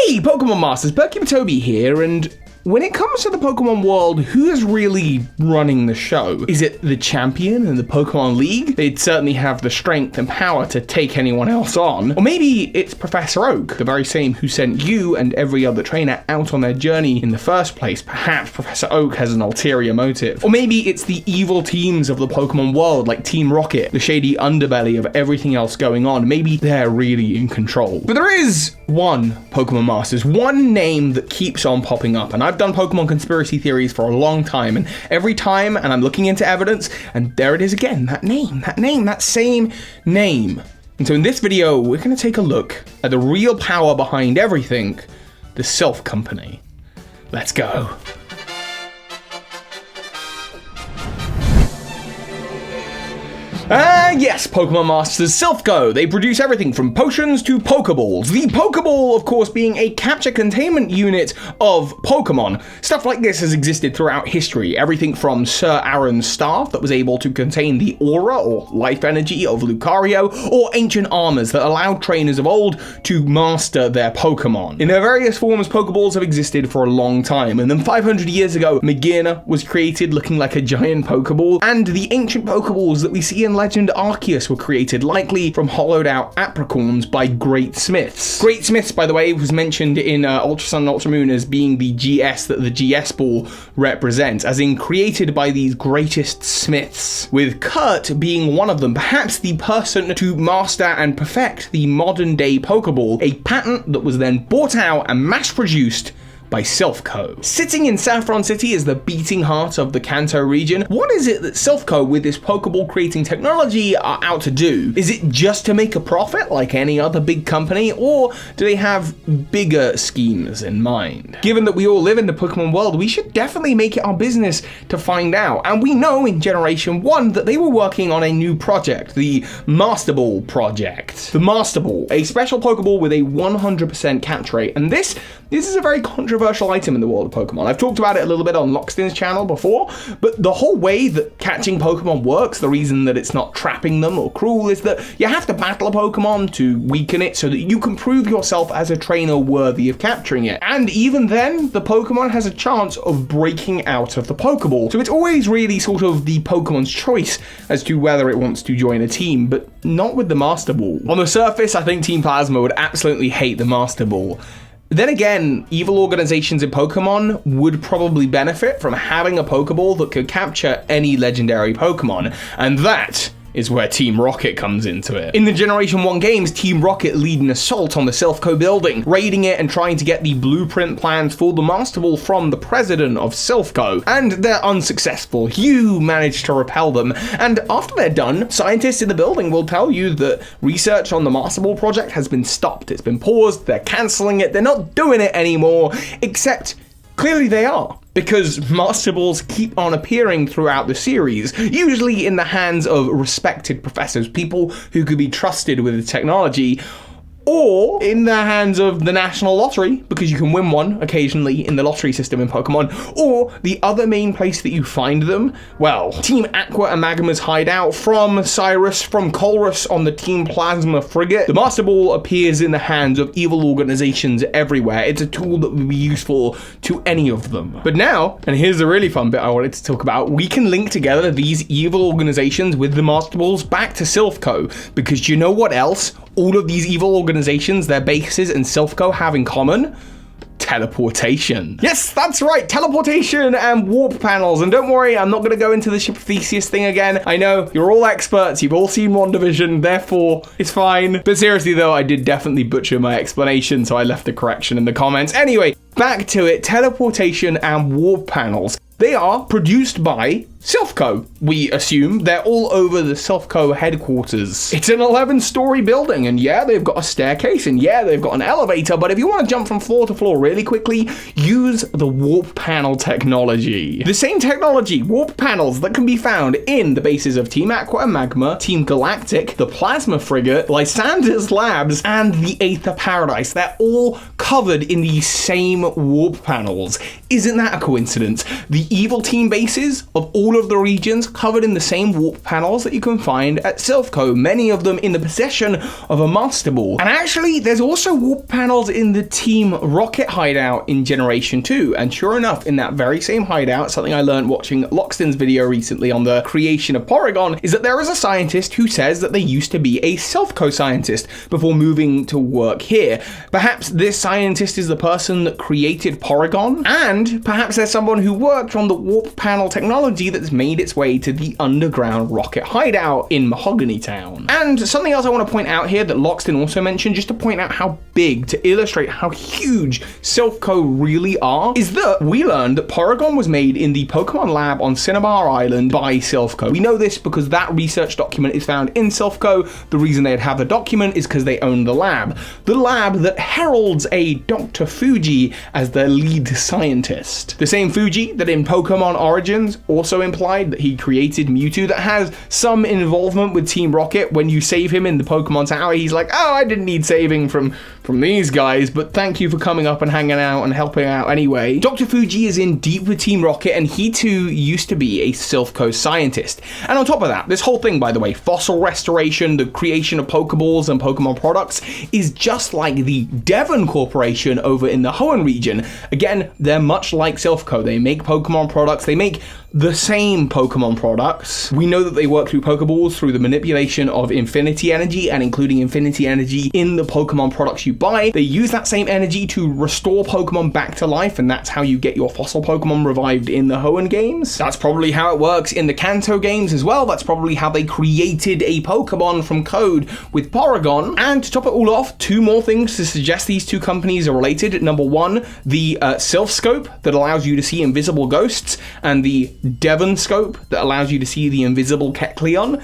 Hey Pokemon Masters, Toby here, and when it comes to the Pokemon world, who's really running the show? Is it the champion in the Pokemon League? They'd certainly have the strength and power to take anyone else on. Or maybe it's Professor Oak, the very same who sent you and every other trainer out on their journey in the first place. Perhaps Professor Oak has an ulterior motive. Or maybe it's the evil teams of the Pokemon world, like Team Rocket, the shady underbelly of everything else going on. Maybe they're really in control. But there is one Pokemon Masters, one name that keeps on popping up, and I've done Pokemon conspiracy theories for a long time, and every time, and I'm looking into evidence, and there it is again, that same name. And so in this video, we're going to take a look at the real power behind everything, the Silph Company. Let's go. Yes, Pokemon Masters Silph Co. They produce everything from potions to Pokeballs. The Pokeball, of course, being a capture containment unit of Pokemon. Stuff like this has existed throughout history. Everything from Sir Aaron's staff that was able to contain the aura or life energy of Lucario, or ancient armors that allowed trainers of old to master their Pokemon. In their various forms, Pokeballs have existed for a long time, and then 500 years ago, Magearna was created looking like a giant Pokeball, and the ancient Pokeballs that we see in Legend Arceus were created, likely from hollowed out apricorns by Great Smiths. Great Smiths, by the way, was mentioned in Ultra Sun and Ultra Moon as being the GS that the GS Ball represents, as in created by these greatest smiths, with Kurt being one of them, perhaps the person to master and perfect the modern day Pokeball, a patent that was then bought out and mass produced by Silph Co. Sitting in Saffron City is the beating heart of the Kanto region. What is it that Silph Co, with this Pokeball creating technology, are out to do? Is it just to make a profit like any other big company, or do they have bigger schemes in mind? Given that we all live in the Pokemon world, we should definitely make it our business to find out. And we know in Generation 1 that they were working on a new project, the Master Ball project. The Master Ball, a special Pokeball with a 100% catch rate, and this is a very controversial item in the world of Pokemon. I've talked about it a little bit on Lockstin's channel before, but the whole way that catching Pokemon works, the reason that it's not trapping them or cruel, is that you have to battle a Pokemon to weaken it so that you can prove yourself as a trainer worthy of capturing it. And even then, the Pokemon has a chance of breaking out of the Pokeball. So it's always really sort of the Pokemon's choice as to whether it wants to join a team, but not with the Master Ball. On the surface, I think Team Plasma would absolutely hate the Master Ball. Then again, evil organizations in Pokemon would probably benefit from having a Pokeball that could capture any legendary Pokemon, and that is where Team Rocket comes into it. In the Generation 1 games, Team Rocket lead an assault on the Silph Co building, raiding it and trying to get the blueprint plans for the Master Ball from the president of Silph Co, and they're unsuccessful. You manage to repel them, and after they're done, scientists in the building will tell you that research on the Master Ball project has been stopped. It's been paused, they're cancelling it, they're not doing it anymore, except clearly they are, because Master Balls keep on appearing throughout the series, usually in the hands of respected professors, people who could be trusted with the technology, or in the hands of the National Lottery, because you can win one occasionally in the lottery system in Pokemon, or the other main place that you find them, well, Team Aqua and Magma's hideout, from Cyrus, from Colrus on the Team Plasma frigate. The Master Ball appears in the hands of evil organizations everywhere. It's a tool that would be useful to any of them. But now, and here's the really fun bit I wanted to talk about, we can link together these evil organizations with the Master Balls back to Silph Co, because you know what else all of these evil organizations, their bases and Silph Co have in common? Teleportation. Yes, that's right, teleportation and warp panels. And don't worry, I'm not going to go into the Ship of Theseus thing again. I know, you're all experts, you've all seen WandaVision, therefore it's fine. But seriously though, I did definitely butcher my explanation, so I left a correction in the comments. Anyway, back to it, teleportation and warp panels. They are produced by Silph Co. We assume they're all over the Silph Co headquarters. It's an 11-story building, and yeah, they've got a staircase, and yeah, they've got an elevator, but if you want to jump from floor to floor really quickly, use the warp panel technology. The same technology, warp panels, that can be found in the bases of Team Aqua and Magma, Team Galactic, the Plasma Frigate, Lysander's Labs, and the Aether Paradise. They're all covered in these same warp panels. Isn't that a coincidence? The evil team bases of all all of the regions covered in the same warp panels that you can find at Silphco, many of them in the possession of a Master Ball. And actually, there's also warp panels in the Team Rocket hideout in Generation 2, and sure enough, in that very same hideout, something I learned watching Loxton's video recently on the creation of Porygon, is that there is a scientist who says that they used to be a Silphco scientist before moving to work here. Perhaps this scientist is the person that created Porygon, and perhaps there's someone who worked on the warp panel technology that's made its way to the underground rocket hideout in Mahogany Town. And something else I want to point out here that Loxton also mentioned, just to point out how big, to illustrate how huge Silphco really are, is that we learned that Porygon was made in the Pokemon lab on Cinnabar Island by Silphco. We know this because that research document is found in Silphco. The reason they'd have the document is because they own the lab that heralds a Dr. Fuji as their lead scientist. The same Fuji that in Pokemon Origins also implied that he created Mewtwo, that has some involvement with Team Rocket. When you save him in the Pokemon Tower, he's like, oh, I didn't need saving from these guys, but thank you for coming up and hanging out and helping out anyway. Dr. Fuji is in deep with Team Rocket, and he too used to be a Silphco scientist. And on top of that, this whole thing, by the way, fossil restoration, the creation of Pokeballs and Pokemon products, is just like the Devon Corporation over in the Hoenn region. Again, they're much like Silphco. They make Pokemon products, they make the same Pokemon products. We know that they work through Pokeballs through the manipulation of Infinity Energy, and including Infinity Energy in the Pokemon products you buy. They use that same energy to restore Pokemon back to life, and that's how you get your fossil Pokemon revived in the Hoenn games. That's probably how it works in the Kanto games as well. That's probably how they created a Pokemon from code with Porygon. And to top it all off, two more things to suggest these two companies are related. Number one, the Silph Scope that allows you to see invisible ghosts, and the Devon Scope that allows you to see the invisible Kecleon.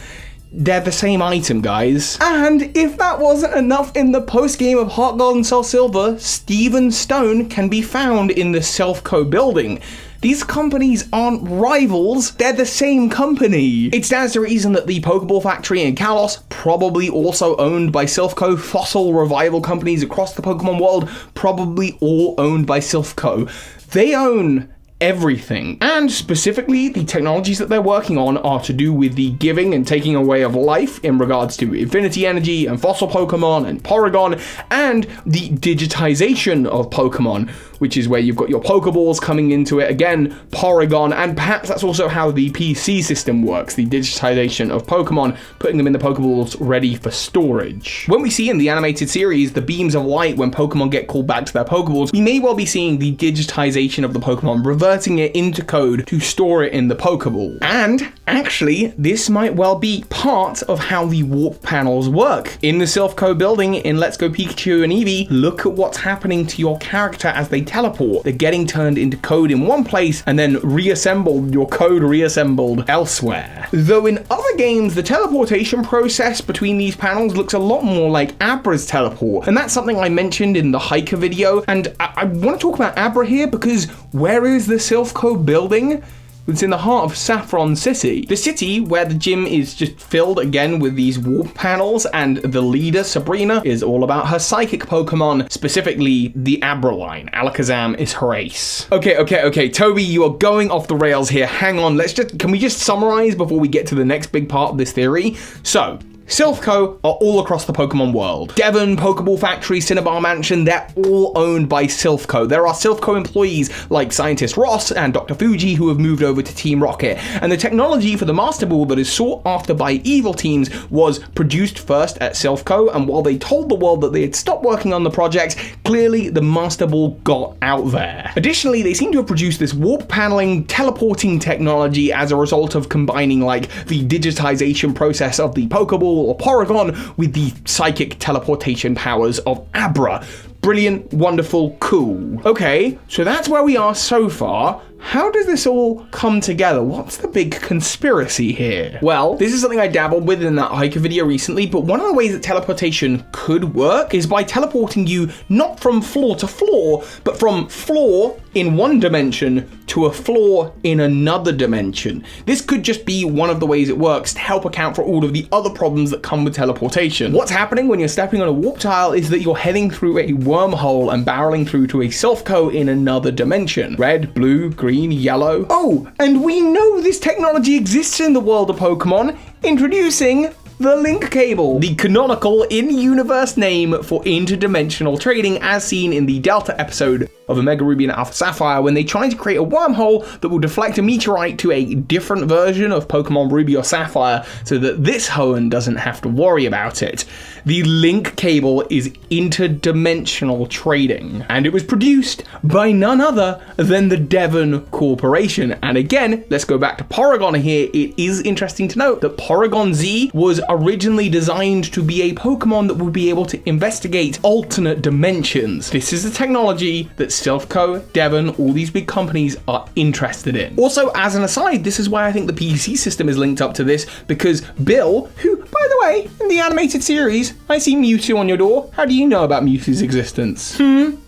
They're the same item, guys. And if that wasn't enough, in the post-game of Heart Gold and Soul Silver, Steven Stone can be found in the Silphco building. These companies aren't rivals, they're the same company. It stands to reason that the Pokeball factory in Kalos, probably also owned by Silphco, fossil revival companies across the Pokemon world, probably all owned by Silphco. They own everything. And specifically, the technologies that they're working on are to do with the giving and taking away of life in regards to Infinity Energy and fossil Pokemon and Porygon, and the digitization of Pokemon, which is where you've got your Pokeballs coming into it, again, Porygon, and perhaps that's also how the PC system works, the digitization of Pokemon, putting them in the Pokeballs ready for storage. When we see in the animated series the beams of light when Pokemon get called back to their Pokeballs, we may well be seeing the digitization of the Pokemon, reverting it into code to store it in the Pokeball. And actually, this might well be part of how the warp panels work. In the Silphco building in Let's Go Pikachu and Eevee, look at what's happening to your character as they teleport. They're getting turned into code in one place and then reassembled, your code reassembled elsewhere. Though in other games, the teleportation process between these panels looks a lot more like Abra's teleport. And that's something I mentioned in the Hiker video. And I want to talk about Abra here because where is the Silphco building? It's in the heart of Saffron City. The city where the gym is just filled again with these warp panels, and the leader, Sabrina, is all about her psychic Pokemon, specifically the Abra line. Alakazam is her ace. Okay, Toby, you are going off the rails here. Hang on, can we just summarize before we get to the next big part of this theory? So, Silphco are all across the Pokemon world. Devon, Pokeball Factory, Cinnabar Mansion, they're all owned by Silphco. There are Silphco employees like Scientist Ross and Dr. Fuji who have moved over to Team Rocket. And the technology for the Master Ball that is sought after by evil teams was produced first at Silphco, and while they told the world that they had stopped working on the project, clearly the Master Ball got out there. Additionally, they seem to have produced this warp paneling, teleporting technology as a result of combining like the digitization process of the Pokeball or Porygon with the psychic teleportation powers of Abra. Brilliant, wonderful, cool. Okay, so that's where we are so far. How does this all come together? What's the big conspiracy here? Well, this is something I dabbled with in that Hiker video recently, but one of the ways that teleportation could work is by teleporting you not from floor to floor, but from floor in one dimension to a floor in another dimension. This could just be one of the ways it works to help account for all of the other problems that come with teleportation. What's happening when you're stepping on a warp tile is that you're heading through a wormhole and barreling through to a Silphco in another dimension. Red, blue, green, green, yellow. Oh, and we know this technology exists in the world of Pokemon. Introducing the link cable, the canonical in-universe name for interdimensional trading as seen in the Delta episode of Omega Ruby and Alpha Sapphire when they try to create a wormhole that will deflect a meteorite to a different version of Pokemon Ruby or Sapphire so that this Hoenn doesn't have to worry about it. The link cable is interdimensional trading, and it was produced by none other than the Devon Corporation. And again, let's go back to Porygon here. It is interesting to note that Porygon Z was originally designed to be a Pokemon that would be able to investigate alternate dimensions. This is the technology that Silphco, Devon, all these big companies are interested in. Also, as an aside, this is why I think the PC system is linked up to this, because Bill, who, by the way, in the animated series, I see Mewtwo on your door. How do you know about Mewtwo's existence?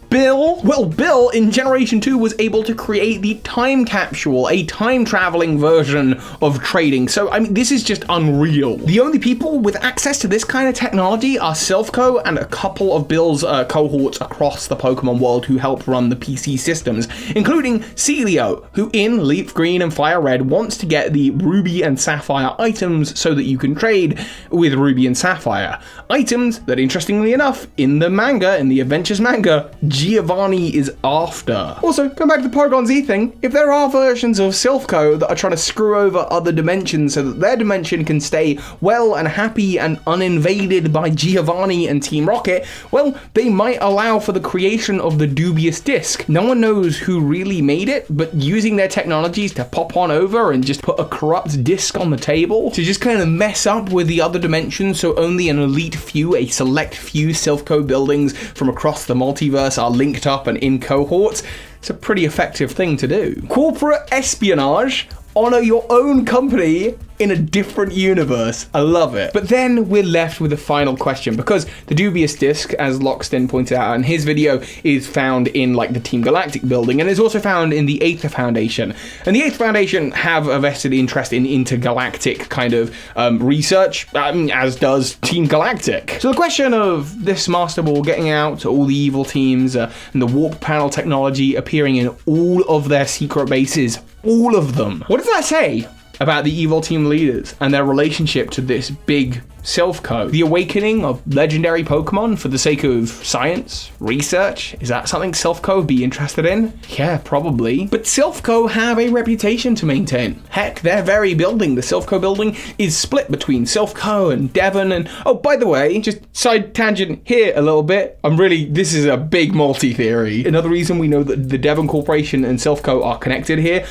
Bill? Well, Bill in Generation 2 was able to create the time capsule, a time-traveling version of trading. So, I mean, this is just unreal. The only people with access to this kind of technology are Silphco and a couple of Bill's cohorts across the Pokemon world who help run the PC systems, including Celio, who in Leaf Green and Fire Red wants to get the Ruby and Sapphire items so that you can trade with Ruby and Sapphire. Items that, interestingly enough, in the manga, in the Adventures manga, Giovanni is after. Also, going back to the Porygon Z thing, if there are versions of Silphco that are trying to screw over other dimensions so that their dimension can stay well and happy and uninvaded by Giovanni and Team Rocket, well, they might allow for the creation of the dubious disc. No one knows who really made it, but using their technologies to pop on over and just put a corrupt disc on the table to just kind of mess up with the other dimensions so only an elite few, a select few Silphco buildings from across the multiverse are linked up and in cohorts. It's a pretty effective thing to do. Corporate espionage. Honor your own company in a different universe. I love it. But then we're left with a final question, because the dubious disc, as Lockstin pointed out in his video, is found in like the Team Galactic building and is also found in the Aether Foundation. And the Aether Foundation have a vested interest in intergalactic kind of research, as does Team Galactic. So the question of this Master Ball getting out to all the evil teams and the warp panel technology appearing in all of their secret bases, all of them. What does that say about the evil team leaders and their relationship to this big Silphco? The awakening of legendary Pokemon for the sake of science, research? Is that something Silphco would be interested in? Yeah, probably. But Silphco have a reputation to maintain. Heck, their very building, the Silphco building, is split between Silphco and Devon. And oh, by the way, just side tangent here a little bit. This is a big multi-theory. Another reason we know that the Devon Corporation and Silphco are connected here,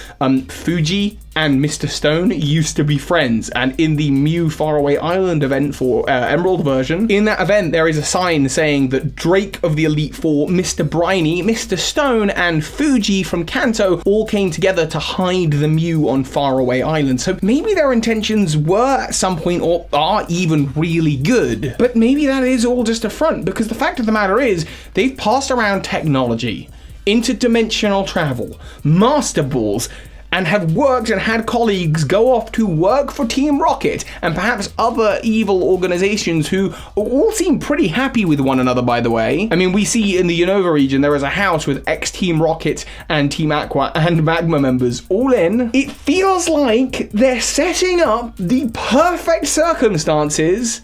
Fuji and Mr. Stone used to be friends, and in the Mew Faraway Island event for Emerald version, in that event there is a sign saying that Drake of the Elite Four, Mr. Briny, Mr. Stone, and Fuji from Kanto all came together to hide the Mew on Faraway Island. So maybe their intentions were at some point, or are even really good, but maybe that is all just a front, because the fact of the matter is they've passed around technology, interdimensional travel, Master Balls, and have worked and had colleagues go off to work for Team Rocket and perhaps other evil organizations who all seem pretty happy with one another, by the way. I mean, we see in the Unova region there is a house with ex-Team Rocket and Team Aqua and Magma members all in. It feels like they're setting up the perfect circumstances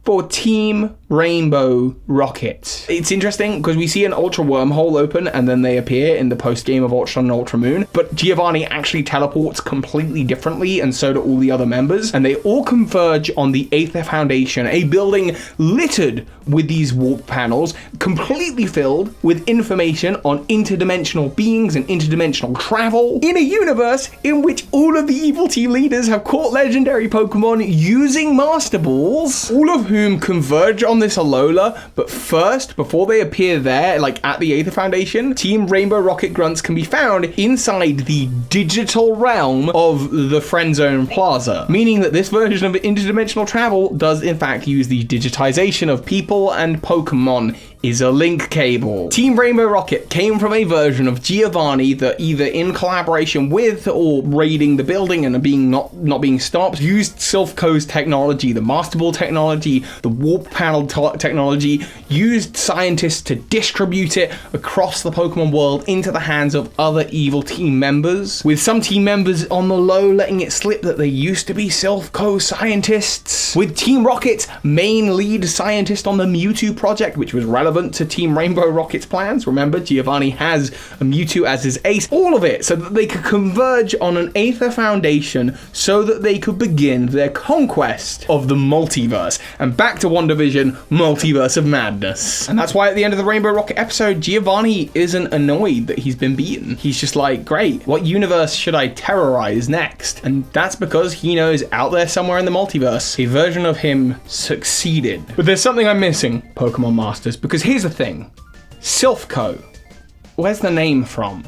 for Team Rainbow Rocket. It's interesting because we see an Ultra Wormhole open and then they appear in the post-game of Ultra and Ultra Moon, but Giovanni actually teleports completely differently, and so do all the other members, and they all converge on the Aether Foundation, a building littered with these warp panels, completely filled with information on interdimensional beings and interdimensional travel, in a universe in which all of the evil team leaders have caught legendary Pokemon using Master Balls, all of whom converge on this Alola. But first, before they appear there, like at the Aether Foundation, Team Rainbow Rocket Grunts can be found inside the digital realm of the Friendzone Plaza, meaning that this version of interdimensional travel does in fact use the digitization of people and Pokemon is a link cable. Team Rainbow Rocket came from a version of Giovanni that either in collaboration with or raiding the building and being not being stopped, used Silph technology, the Master Ball technology, the warp panel technology, used scientists to distribute it across the Pokemon world into the hands of other evil team members, with some team members on the low letting it slip that they used to be Silph scientists, with Team Rocket's main lead scientist on the Mewtwo project, which was relevant to Team Rainbow Rocket's plans. Remember, Giovanni has a Mewtwo as his ace. All of it so that they could converge on an Aether Foundation so that they could begin their conquest of the multiverse. And back to WandaVision, Multiverse of Madness. And that's why at the end of the Rainbow Rocket episode, Giovanni isn't annoyed that he's been beaten. He's just like, great, what universe should I terrorize next? And that's because he knows out there somewhere in the multiverse, a version of him succeeded. But there's something I'm missing, Pokemon Masters, because here's the thing. Silph, where's the name from?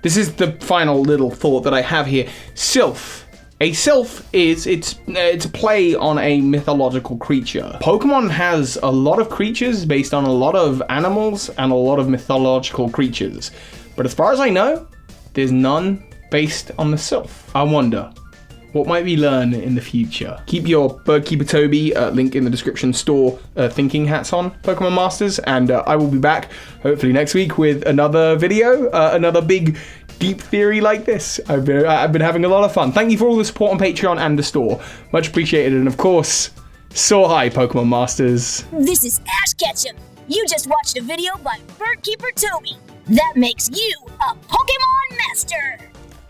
This is the final little thought that I have here. Silph. A Silph is, it's a play on a mythological creature. Pokemon has a lot of creatures based on a lot of animals and a lot of mythological creatures. But as far as I know, there's none based on the Silph. I wonder, what might we learn in the future? Keep your Birdkeeper Toby, link in the description, store thinking hats on, Pokemon Masters, and I will be back hopefully next week with another video, another big deep theory like this. I've been having a lot of fun. Thank you for all the support on Patreon and the store. Much appreciated, and of course, so hi, Pokemon Masters. This is Ash Ketchum. You just watched a video by Birdkeeper Toby. That makes you a Pokemon Master.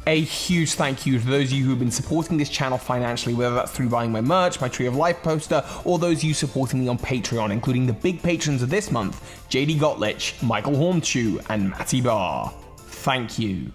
A huge thank you to those of you who have been supporting this channel financially, whether that's through buying my merch, my Tree of Life poster, or those of you supporting me on Patreon, including the big patrons of this month, JD Gottlich, Michael Hornschuch, and Matty B. Thank you.